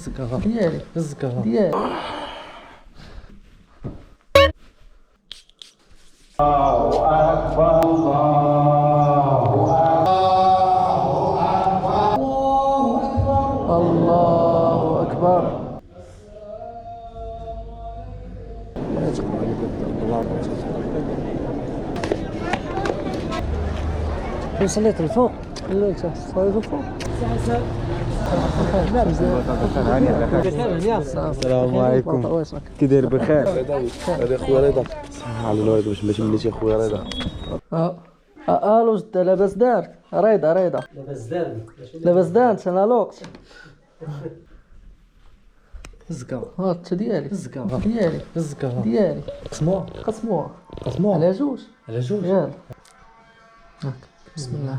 الزكاة ديالي الزكاة ديالي. الله أكبر. صليت الفوق لا صليت الفوق. السلام عليكم، كي داير بخير؟ هذا خويا رضا على الوالد باش ما تمنيش يا خويا رضا. الو جدة لاباس دارك؟ رضا لاباس دارك انا الوقت. الزكاة هات ديالي الزكاة ديالي الزكاة ديالي. قسموها قسموها على جوج. على جوج. يلا هاك بسم الله.